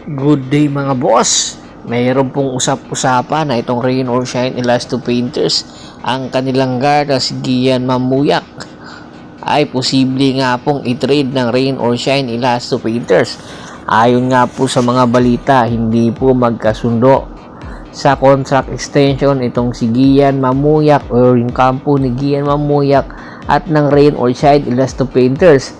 Good day mga boss! Mayroon pong usap-usapan na itong Rain or Shine Elasto Painters, ang kanilang guard na si Gian Mamuyak ay posible nga pong i-trade ng Rain or Shine Elasto Painters. Ayon nga po sa mga balita, hindi po magkasundo sa contract extension itong si Gian Mamuyak o yung kampo ni Gian Mamuyak at ng Rain or Shine Elasto Painters.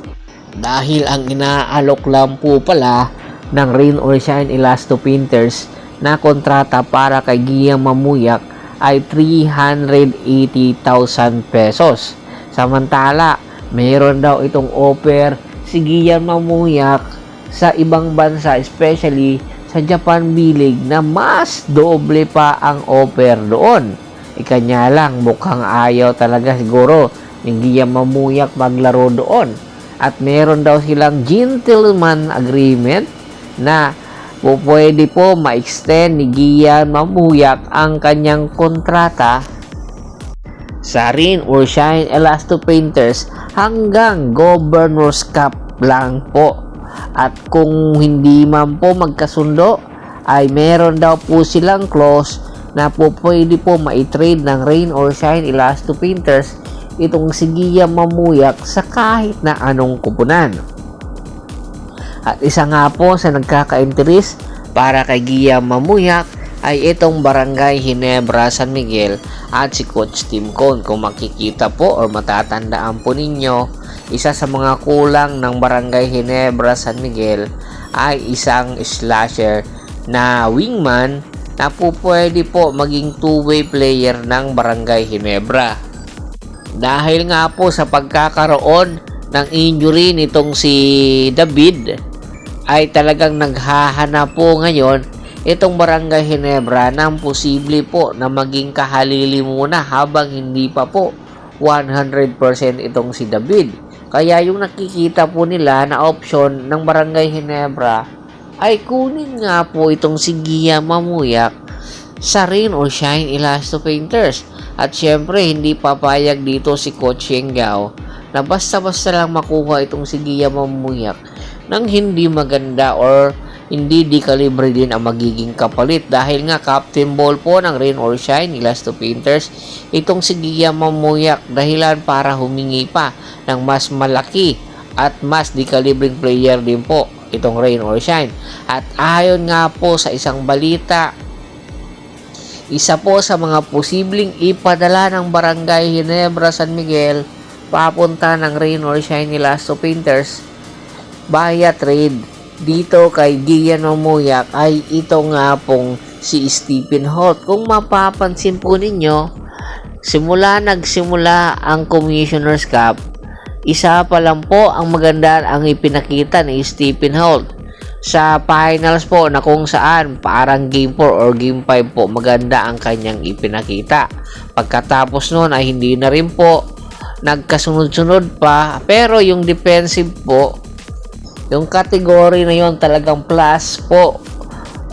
Dahil ang inaalok lang po pala ng Rain or Shine Elasto Painters na kontrata para kay Gian Mamuyak ay 380,000 pesos. Samantala, mayroon daw itong offer si Gian Mamuyak sa ibang bansa, especially sa Japan B-League, na mas doble pa ang offer doon. Ikanya lang, mukhang ayaw talaga siguro ni Gian Mamuyak maglaro doon. At meron daw silang gentleman agreement na pwede po ma-extend ni Gian Mamuyak ang kanyang kontrata sa Rain or Shine Elasto Painters hanggang Governor's Cup lang po. At kung hindi man po magkasundo, ay meron daw po silang clause na pwede po ma-trade ng Rain or Shine Elasto Painters itong si Gian Mamuyak sa kahit na anong kupunan. At isa nga po sa nagkaka-interest para kay Gian Mamuyak ay itong Barangay Ginebra San Miguel at si Coach Tim Cone. Kung makikita po or matatandaan po ninyo, isa sa mga kulang ng Barangay Ginebra San Miguel ay isang slasher na wingman na pwede po maging two-way player ng Barangay Ginebra. Dahil nga po sa pagkakaroon ng injury nitong si David, ay talagang naghahanap po ngayon itong Barangay Ginebra ng posible po na maging kahalili muna habang hindi pa po 100% itong si David. Kaya yung nakikita po nila na option ng Barangay Ginebra ay kunin nga po itong si Gian Mamuyak sa Rain or Shine Elasto Painters. At syempre, hindi papayag dito si Coach Yenggao na basta-basta lang makuha itong si Gian Mamuyak nang hindi maganda or hindi di kalibre din ang magiging kapalit. Dahil nga captain ball po ng Rain or Shine Elasto Painters itong si Gian Mamuyak, dahilan para humingi pa ng mas malaki at mas di kalibreng player din po itong Rain or Shine. At ayon nga po sa isang balita, isa po sa mga posibleng ipadala ng Barangay Ginebra San Miguel papunta ng Rain or Shine Elasto Painters via trade dito kay Gian Mamuyak ay ito nga pong si Stephen Holt. Kung mapapansin po ninyo, nagsimula ang Commissioner's Cup, isa pa lang po ang maganda ang ipinakita ni Stephen Holt sa finals po, na kung saan parang game 4 or game 5 po maganda ang kanyang ipinakita. Pagkatapos noon ay hindi na rin po nagkasunod-sunod pa, pero yung defensive po, yung category na yon talagang plus po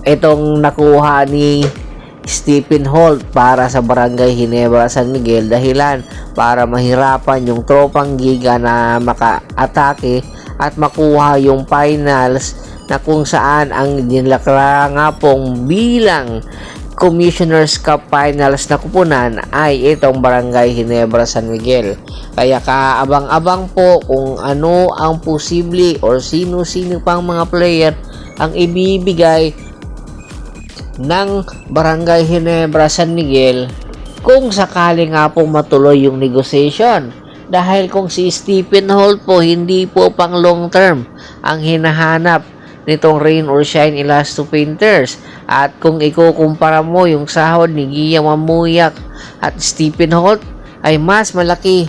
itong nakuha ni Stephen Holt para sa Barangay Ginebra San Miguel, dahilan para mahirapan yung tropang Giga na maka-atake at makuha yung finals, na kung saan ang dinlakra nga pong bilang Commissioner's Cup Finals na kupunan ay itong Barangay Ginebra San Miguel. Kaya kaabang-abang po kung ano ang posible or sino-sino pang mga player ang ibibigay ng Barangay Ginebra San Miguel kung sakali nga pong matuloy yung negotiation. Dahil kung si Stephen Holt po hindi po pang long term ang hinahanap nitong Rain or Shine Elasto Painters, at kung ikukumpara mo yung sahod ni Gian Mamuyak at Stephen Holt, ay mas malaki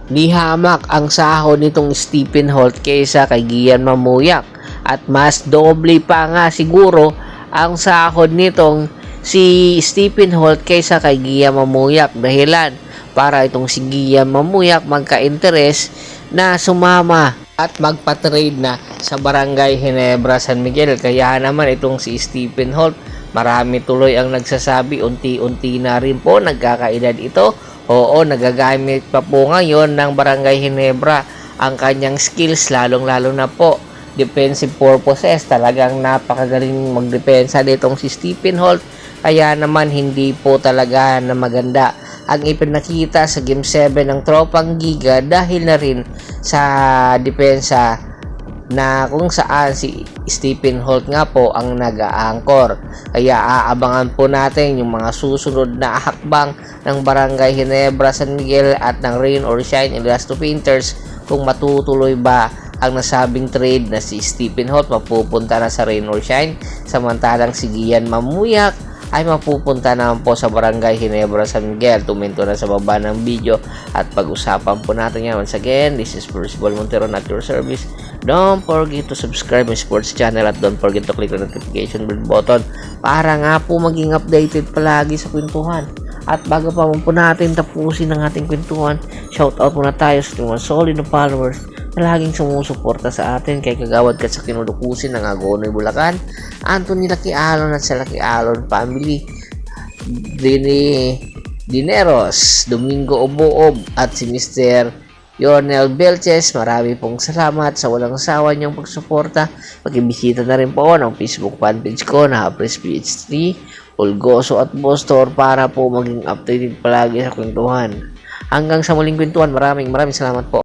ni hamak ang sahod nitong Stephen Holt kaysa kay Gian Mamuyak, at mas doble pa nga siguro ang sahod nitong si Stephen Holt kaysa kay Gian Mamuyak, dahilan para itong si Gian Mamuyak magka-interest na sumama at magpa-trade na sa Barangay Ginebra San Miguel. Kaya naman itong si Stephen Holt, marami tuloy ang nagsasabi, unti-unti na rin po nagkakaedad ito. Oo, nagagamit pa po ngayon ng Barangay Ginebra ang kanyang skills, lalong-lalo na po defensive purposes. Talagang napakagaling magdepensa nitong si Stephen Holt. Kaya naman hindi po talaga na maganda ang ipinakita sa Game 7 ng Tropang Giga dahil na rin sa depensa na kung saan si Stephen Holt nga po ang nag-aangkor. Kaya aabangan po natin yung mga susunod na hakbang ng Barangay Ginebra San Miguel at ng Rain or Shine Elasto Painters kung matutuloy ba ang nasabing trade na si Stephen Holt mapupunta na sa Rain or Shine, samantalang si Gian Mamuyak ay mapupunta naman po sa Barangay Ginebra San Miguel. Tumento na sa baba ng video at pag-usapan po natin yan. Once again, this is Percival Montero at your service. Don't forget to subscribe my sports channel at don't forget to click the notification bell button para nga po maging updated palagi sa kwentuhan. At bago pa po natin tapusin ang ating kwentuhan, shoutout muna tayo sa mga solid na followers na laging sumusuporta sa atin kay Kagawad ka sa Kinulukusin ng Agonoy Bulacan, Anthony Lucky Alon at sa Lucky Alon family, Dineros, Domingo Oboob at si Mr. Yornel Belches. Marami pong salamat sa walang sawa niyong pagsuporta. Pag-ibisita na rin po ng Facebook fanpage ko na Hapres PH3, Pulgoso at Bostor para po maging updated palagi sa kwentuhan. Hanggang sa muling kwentuhan, maraming salamat po.